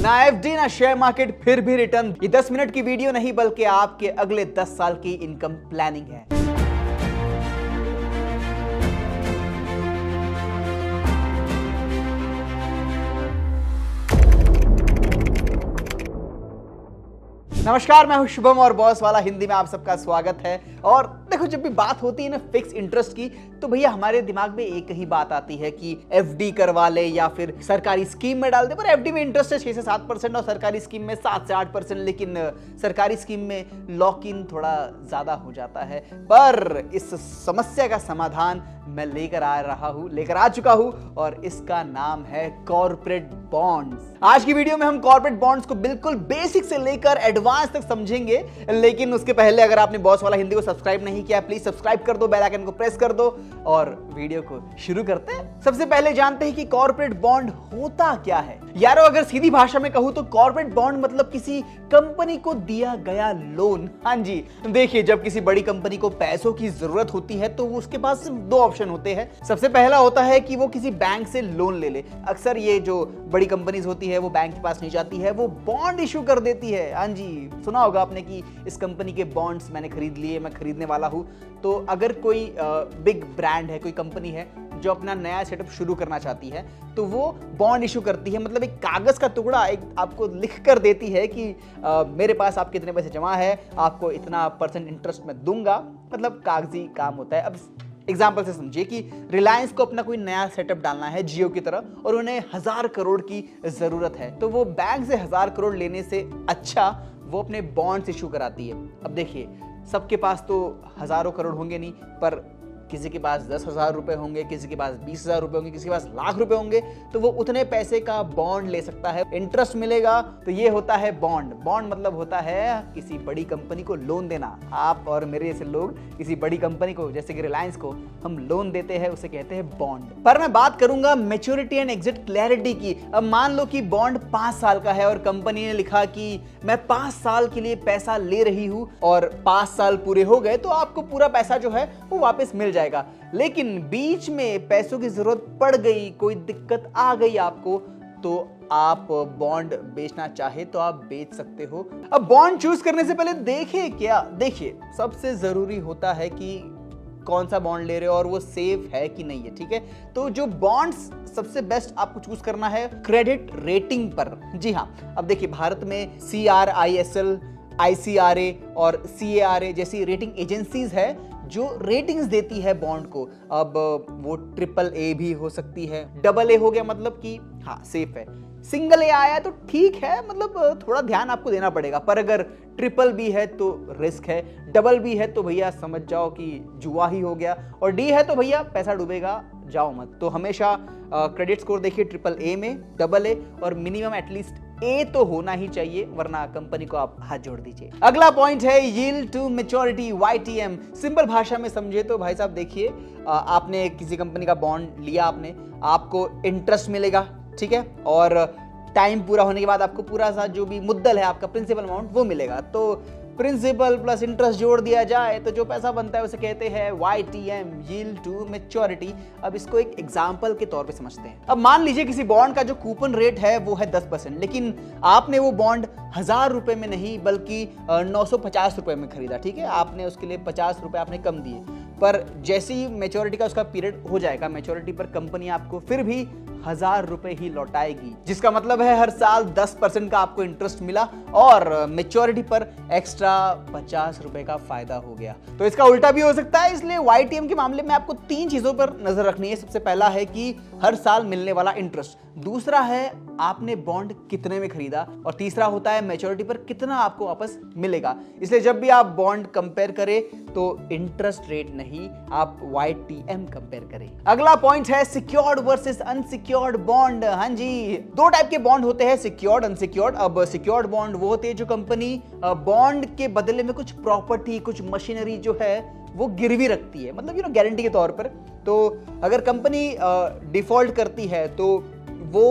ना एफडी ना share market फिर भी रिटर्न। ये 10 मिनट की वीडियो नहीं बल्कि आपके अगले 10 साल की इनकम प्लानिंग है। नमस्कार, मैं हूं शुभम और बॉस वाला हिंदी में आप सबका स्वागत है। और देखो, जब भी बात होती है ना फिक्स इंटरेस्ट की, तो भैया हमारे दिमाग में एक ही बात आती है कि एफडी करवा ले या फिर सरकारी स्कीम में डाल दे। पर एफडी में इंटरेस्ट है 6 से 7% और सरकारी स्कीम में 7 से 8%, लेकिन सरकारी स्कीम में लॉक इन थोड़ा ज्यादा हो जाता है। पर इस समस्या का समाधान मैं लेकर आ चुका हूं और इसका नाम है कॉर्पोरेट बॉन्ड्स। आज की वीडियो में हम कॉर्पोरेट बॉन्ड्स को बिल्कुल बेसिक से लेकर एडवांस तक समझेंगे, लेकिन उसके पहले अगर आपने बॉस वाला हिंदी को सब्सक्राइब नहीं किया, प्लीज सब्सक्राइब कर दो, बेल आइकन को प्रेस कर दो और वीडियो को शुरू करते हैं। सबसे पहले जानते हैं कि कॉर्पोरेट बॉन्ड होता क्या है। यारो, अगर सीधी भाषा में कहूं तो कॉर्पोरेट बॉन्ड मतलब किसी कंपनी को दिया गया लोन। हाँ जी, देखिए, जब किसी बड़ी कंपनी को पैसों की जरूरत होती है तो उसके पास सिर्फ 2 ऑप्शन होते हैं। सबसे पहला होता है कि वो किसी बैंक से लोन ले ले। अक्सर ये जो बड़ी कंपनीज होती है वो बैंक के पास नहीं जाती है, वो बॉन्ड इशू कर देती है। हाँ जी, सुना होगा आपने कि इस कंपनी के बॉन्ड्स मैंने खरीद लिए, मैं खरीदने वाला हूं। तो अगर कोई बिग ब्रांड है, कोई कंपनी है जो अपना नया सेटअप शुरू करना चाहती है, तो वो बॉन्ड इशू करती है। मतलब एक कागज का टुकड़ा एक आपको लिख कर देती है कि मेरे पास आपके इतने पैसे जमा है, आपको इतना % इंटरेस्ट में दूंगा। मतलब कागजी काम होता है। अब एग्जाम्पल से समझिए कि रिलायंस को अपना कोई नया सेटअप डालना है जियो की तरह, और उन्हें 1000 करोड़ की जरूरत है। तो वो बैंक से 1000 करोड़ लेने से अच्छा वो अपने बॉन्ड्स इशू कराती है। अब देखिए, सबके पास तो हजारों करोड़ होंगे नहीं, पर किसी के पास 10,000 रुपए होंगे, किसी के पास 20,000 रुपए होंगे, किसी के पास लाख रुपए होंगे, तो वो उतने पैसे का बॉन्ड ले सकता है, इंटरेस्ट मिलेगा। तो ये होता है बॉन्ड। बॉन्ड मतलब होता है किसी बड़ी कंपनी को लोन देना। आप और मेरे जैसे लोग किसी बड़ी कंपनी को, जैसे कि रिलायंस को, हम लोन देते हैं, उसे कहते हैं बॉन्ड। पर मैं बात करूंगा मैच्योरिटी एंड एग्जिट क्लैरिटी की। अब मान लो कि बॉन्ड 5 साल का है और कंपनी ने लिखा कि मैं 5 साल के लिए पैसा ले रही हूं और 5 साल पूरे हो गए तो आपको पूरा पैसा जो है वो वापस मिल जाएगा। लेकिन बीच में पैसों की जरूरत पड़ गई, कोई दिक्कत आ गई आपको, तो आप बॉन्ड बेचना चाहे तो आप बेच सकते हो। अब बॉन्ड चूज करने से पहले देखिए, सबसे जरूरी होता है कि कौन सा बॉन्ड ले रहे हो और वो सेफ है कि नहीं है। ठीक है, तो जो बॉन्ड्स सबसे बेस्ट आपको चूज करना है क्रेडिट रेटिंग पर। जी हाँ, अब देखिए, भारत में CRISL, ICRA और CARA जैसी रेटिंग एजेंसीज है जो रेटिंग्स देती है बॉन्ड को। अब वो AAA भी हो सकती है, AA हो गया मतलब कि हाँ सेफ है। सिंगल A आया तो ठीक है, मतलब थोड़ा ध्यान आपको देना पड़ेगा। पर अगर BBB है तो रिस्क है, BB है तो भैया समझ जाओ कि जुआ ही हो गया, और D है तो भैया पैसा डूबेगा, जाओ मत। तो हमेशा क्रेडिट स्कोर देखिए AAA में, AA और मिनिमम एटलीस्ट A तो होना ही चाहिए, वरना कंपनी को आप हाथ जोड़ दीजिए। अगला पॉइंट है yield to maturity, YTM। Simple भाषा में समझे तो भाई साहब देखिए, आपने किसी कंपनी का बॉन्ड लिया, आपको इंटरेस्ट मिलेगा, ठीक है, और टाइम पूरा होने के बाद आपको पूरा सा जो भी मुद्दल है आपका प्रिंसिपल अमाउंट वो मिलेगा। तो प्रिंसिपल प्लस इंटरेस्ट जोड़ दिया जाए तो जो पैसा बनता है उसे कहते हैं YTM, यील्ड टू मैच्योरिटी। अब इसको एक एग्जांपल के तौर पे समझते हैं। अब मान लीजिए किसी बॉन्ड का जो कूपन रेट है वो है 10%, लेकिन आपने वो बॉन्ड 1000 रुपए में नहीं बल्कि 950 रुपए में खरीदा। ठीक है, आपने उसके लिए 50 रुपए आपने कम दिए, पर जैसे ही मैच्योरिटी का उसका पीरियड हो जाएगा, मैच्योरिटी पर कंपनी आपको फिर भी 1000 रुपए ही लौटाएगी, जिसका मतलब है हर साल 10% का आपको इंटरेस्ट मिला और मैच्योरिटी पर एक्स्ट्रा 50 रुपए का फायदा हो गया। तो इसका उल्टा भी हो सकता है, इसलिए YTM के मामले में आपको 3 चीजों पर नजर रखनी है। सबसे पहला है कि हर साल मिलने वाला इंटरेस्ट, दूसरा है आपने बॉन्ड कितने में खरीदा, और तीसरा होता है मैच्योरिटी पर कितना आपको वापस मिलेगा। इसलिए जब भी आप बॉन्ड कंपेयर करें तो इंटरेस्ट रेट नहीं, आप YTM कंपेयर करें। अगला पॉइंट है सिक्योर्ड वर्सेस अनसिक्योर्ड बॉन्ड। हाँ जी, 2 टाइप के बॉन्ड होते हैं, सिक्योर्ड, अनसिक्योर्ड। अब सिक्योर्ड बॉन्ड वो होते हैं जो कंपनी बॉन्ड के बदले में कुछ प्रॉपर्टी, कुछ मशीनरी जो है वो गिरवी रखती है, मतलब गारंटी के तौर पर। तो अगर कंपनी डिफॉल्ट करती है तो वो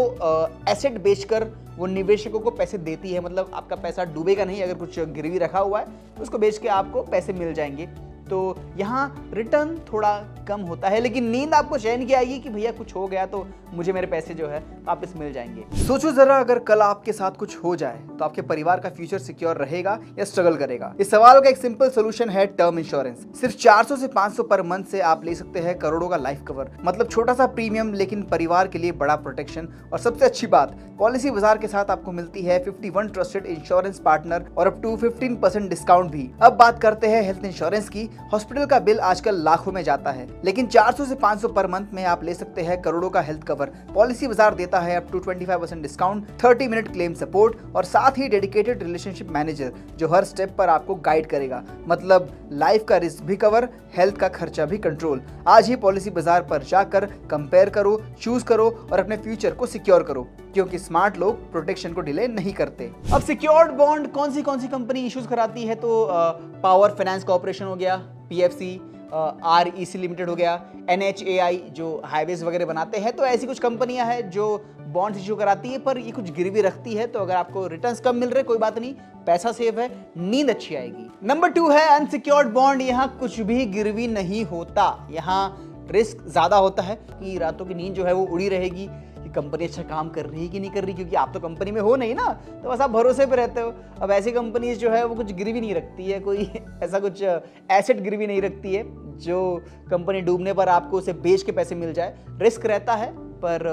एसेट बेचकर वो निवेशकों को पैसे देती है, मतलब आपका पैसा डूबेगा नहीं। अगर कुछ गिरवी रखा हुआ है तो उसको बेच के आपको पैसे मिल जाएंगे। तो यहाँ रिटर्न थोड़ा कम होता है, लेकिन नींद आपको चैन की आएगी कि भैया कुछ हो गया तो मुझे मेरे पैसे जो है वापस मिल जाएंगे। सोचो जरा, अगर कल आपके साथ कुछ हो जाए तो आपके परिवार का फ्यूचर सिक्योर रहेगा या स्ट्रगल करेगा? इस सवाल का एक सिंपल सोल्यूशन है टर्म इंश्योरेंस। सिर्फ 400 से 500 पर मंथ से आप ले सकते हैं करोड़ों का लाइफ कवर। मतलब छोटा सा प्रीमियम लेकिन परिवार के लिए बड़ा प्रोटेक्शन। और सबसे अच्छी बात, पॉलिसी बाजार के साथ आपको मिलती है 51 ट्रस्टेड इंश्योरेंस पार्टनर और अप टू 15% डिस्काउंट भी। अब बात करते हैं हेल्थ इंश्योरेंस की। हॉस्पिटल का बिल आजकल लाखों में जाता है, लेकिन 400 से 500 पर मंथ में आप ले सकते हैं करोड़ों का हेल्थ कवर। पॉलिसी बाजार देता है up to 25% discount, 30 minute claim support और साथ ही डेडिकेटेड रिलेशनशिप मैनेजर जो हर स्टेप पर आपको गाइड करेगा। मतलब लाइफ का रिस्क भी कवर, हेल्थ का खर्चा भी कंट्रोल। आज ही पॉलिसी बाजार पर जाकर कंपेयर करो, चूज करो और अपने फ्यूचर को सिक्योर करो, क्योंकि स्मार्ट लोग प्रोटेक्शन को डिले नहीं करते। अब सिक्योर्ड बॉन्ड कौन सी कंपनी इश्यूज कराती है? तो पावर फाइनेंस कॉर्पोरेशन हो गया, पीएफसी, REC लिमिटेड हो गया, NHAI जो हाईवेज वगैरह बनाते हैं। तो ऐसी कुछ कंपनियां हैं जो बॉन्ड्स इशू कराती है, पर ये कुछ गिरवी रखती है। तो अगर आपको रिटर्न्स कम मिल रहे कोई बात नहीं, पैसा सेफ है, नींद अच्छी आएगी। नंबर 2 है अनसिक्योर्ड बॉन्ड। यहाँ कुछ भी गिरवी नहीं होता, यहाँ रिस्क ज्यादा होता है कि रातों की नींद जो है वो उड़ी रहेगी कि कंपनी अच्छा काम कर रही है कि नहीं कर रही, क्योंकि आप तो कंपनी में हो नहीं ना, तो बस आप भरोसे पे रहते हो। अब ऐसी कंपनीज जो है वो कुछ गिरवी नहीं रखती है, कोई ऐसा कुछ एसेट गिरवी नहीं रखती है जो कंपनी डूबने पर आपको उसे बेच के पैसे मिल जाए। रिस्क रहता है पर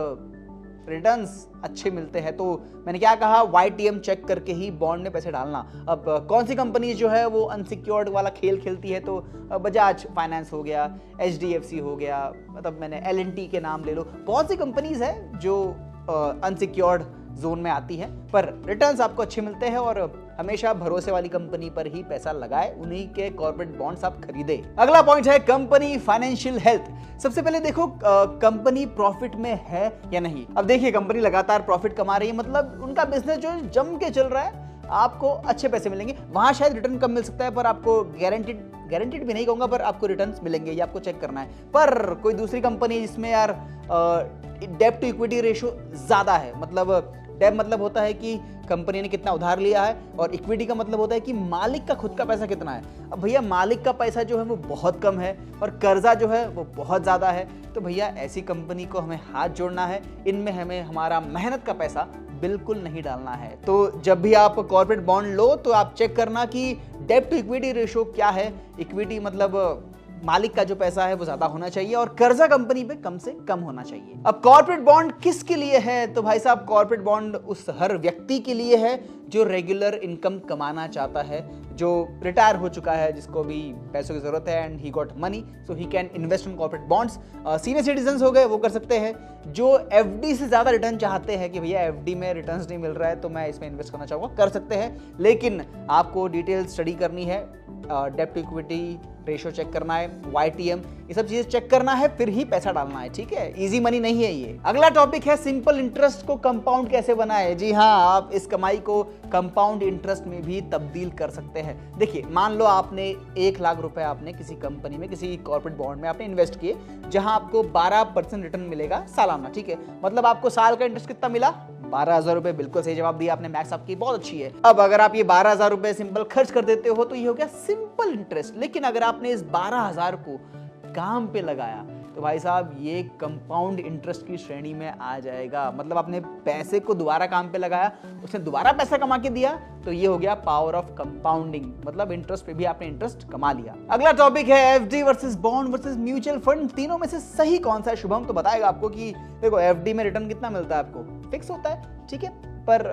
रिटर्न्स अच्छे मिलते हैं। तो मैंने क्या कहा, YTM चेक करके ही बॉन्ड में पैसे डालना। अब कौन सी कंपनी जो है वो अनसिक्योर्ड वाला खेल खेलती है? तो बजाज फाइनेंस हो गया, HDFC हो गया, मतलब मैंने L&T के नाम ले लो। बहुत सी कंपनीज है जो अनसिक्योर्ड जोन में आती है, पर रिटर्न्स आपको अच्छे मिलते हैं। और हमेशा भरोसे वाली कंपनी पर ही पैसा लगाए, उन्हीं के कॉर्पोरेट बॉन्ड्स आप खरीदे। अगला पॉइंट है कंपनी फाइनेंशियल हेल्थ। सबसे पहले देखो कंपनी प्रॉफिट में है या नहीं। अब देखिए, कंपनी लगातार प्रॉफिट कमा रही है, मतलब उनका बिजनेस जो जम के चल रहा है, आपको अच्छे पैसे मिलेंगे। वहां शायद रिटर्न कम मिल सकता है, पर आपको गारंटीड भी नहीं कहूंगा, पर आपको रिटर्न्स मिलेंगे, ये आपको चेक करना है। पर कोई दूसरी कंपनी जिसमें यार डेब्ट टू इक्विटी रेशियो ज्यादा है, मतलब डेब्ट मतलब होता है कि कंपनी ने कितना उधार लिया है, और इक्विटी का मतलब होता है कि मालिक का खुद का पैसा कितना है। अब भैया मालिक का पैसा जो है वो बहुत कम है और कर्जा जो है वो बहुत ज्यादा है। तो भैया ऐसी कंपनी को हमें हाथ जोड़ना है, इनमें हमें हमारा मेहनत का पैसा बिल्कुल नहीं डालना है। तो जब भी आप कॉर्पोरेट बॉन्ड लो तो आप चेक करना कि डेब्ट टू इक्विटी रेशियो क्या है। इक्विटी मतलब मालिक का जो पैसा है वो ज्यादा होना चाहिए और कर्जा कंपनी पे कम से कम होना चाहिए। अब कॉर्पोरेट बॉन्ड किसके लिए है? तो भाई साहब, कॉर्पोरेट बॉन्ड उस हर व्यक्ति के लिए है जो रेगुलर इनकम कमाना चाहता है, जो रिटायर हो चुका है, जिसको भी पैसों की जरूरत है and he got money, so he can invest in corporate bonds. Senior citizen हो गए, वो कर सकते हैं। जो FD से ज्यादा रिटर्न चाहते हैं कि भैया FD में रिटर्न्स नहीं मिल रहा है तो मैं इसमें इन्वेस्ट करना चाहूंगा, कर सकते हैं। लेकिन आपको डिटेल स्टडी करनी है, डेब्ट टू इक्विटी रेशियो चेक करना है, YTM, ये सब चीजें चेक करना है, फिर ही पैसा डालना है, ठीक है? इजी मनी नहीं है ये। अगला टॉपिक है सिंपल इंटरेस्ट को कंपाउंड कैसे बनाए। जी हाँ, आप इस कमाई को कंपाउंड इंटरेस्ट में भी तब्दील कर सकते हैं। देखिए, मान लो आपने 1 लाख रुपए आपने किसी कंपनी में, किसी कॉर्पोरेट बॉन्ड में आपने इन्वेस्ट किए, जहां आपको 12% रिटर्न मिलेगा सालाना, ठीक है? मतलब आपको साल का इंटरेस्ट कितना मिला? 12,000 रुपए। बिल्कुल सही जवाब दिया आपने, मैथ्स आपकी बहुत अच्छी है। अब अगर आप ये 12,000 रुपए सिंपल खर्च कर देते हो तो ये हो गया सिंपल इंटरेस्ट। लेकिन अगर आपने इस 12,000 को काम पे लगाया तो भाई साहब ये कंपाउंड इंटरेस्ट की श्रेणी में आ जाएगा। मतलब आपने पैसे को दोबारा काम पे लगाया, उसने दोबारा पैसा कमा के दिया, तो ये हो गया पावर ऑफ कंपाउंडिंग। मतलब इंटरेस्ट पे भी आपने इंटरेस्ट कमा लिया। अगला टॉपिक है FD versus bond versus mutual fund. तीनों में से सही कौन सा है? शुभम तो बताएगा आपको कि देखो FD में रिटर्न कितना मिलता है, आपको फिक्स होता है, ठीक है? पर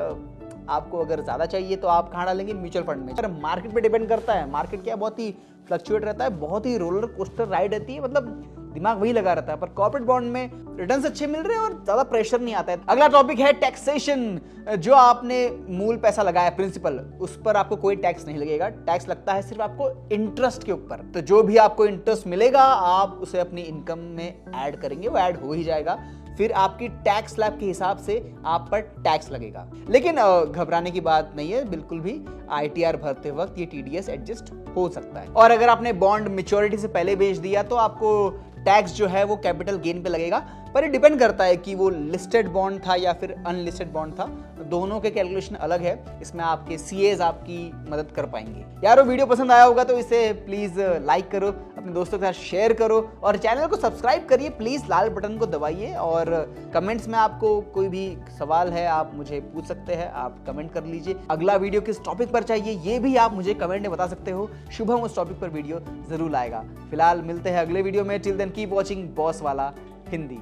आपको अगर ज्यादा चाहिए तो आप कहां डालेंगे? म्यूचुअल फंड में। मार्केट पे डिपेंड करता है, मार्केट क्या बहुत ही फ्लक्चुएट रहता है, बहुत ही रोलर कोस्टर राइड रहती है, मतलब दिमाग वही लगा रहता है। पर कॉर्पोरेट बॉन्ड में रिटर्न्स अच्छे मिल रहे हैं और ज्यादा प्रेशर नहीं आता है। अगला टॉपिक है टैक्सेशन। जो आपने मूल पैसा लगाया, प्रिंसिपल, उस पर आपको कोई टैक्स नहीं लगेगा। टैक्स लगता है सिर्फ आपको इंटरेस्ट के ऊपर। तो जो भी आपको इंटरेस्ट मिलेगा आप उसे अपनी इनकम में ऐड करेंगे, वो ऐड हो ही जाएगा। फिर आपकी टैक्स स्लैब के हिसाब से आप पर टैक्स लगेगा। लेकिन घबराने की बात नहीं है बिल्कुल भी। ITR भरते वक्त ये TDS एडजस्ट हो सकता है। और अगर आपने बॉन्ड मैच्योरिटी से पहले बेच दिया तो आपको टैक्स जो है वो कैपिटल गेन पे लगेगा। पर ये डिपेंड करता है कि वो लिस्टेड बॉन्ड था या फिर अनलिस्टेड बॉन्ड था। दोनों के कैलकुलेशन अलग है, इसमें आपके सीएज आपकी मदद कर पाएंगे। यार वो वीडियो पसंद आया होगा तो इसे प्लीज़ लाइक करो, अपने दोस्तों के साथ शेयर करो और चैनल को सब्सक्राइब करिए प्लीज़, लाल बटन को दबाइए। और कमेंट्स में आपको कोई भी सवाल है आप मुझे पूछ सकते हैं, आप कमेंट कर लीजिए। अगला वीडियो किस टॉपिक पर चाहिए ये भी आप मुझे कमेंट में बता सकते हो। शुभम उस टॉपिक पर वीडियो जरूर लाएगा। फिलहाल मिलते हैं अगले वीडियो में। Till then keep watching boss वाला हिंदी।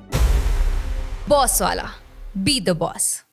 बॉस वाला, बी द बॉस।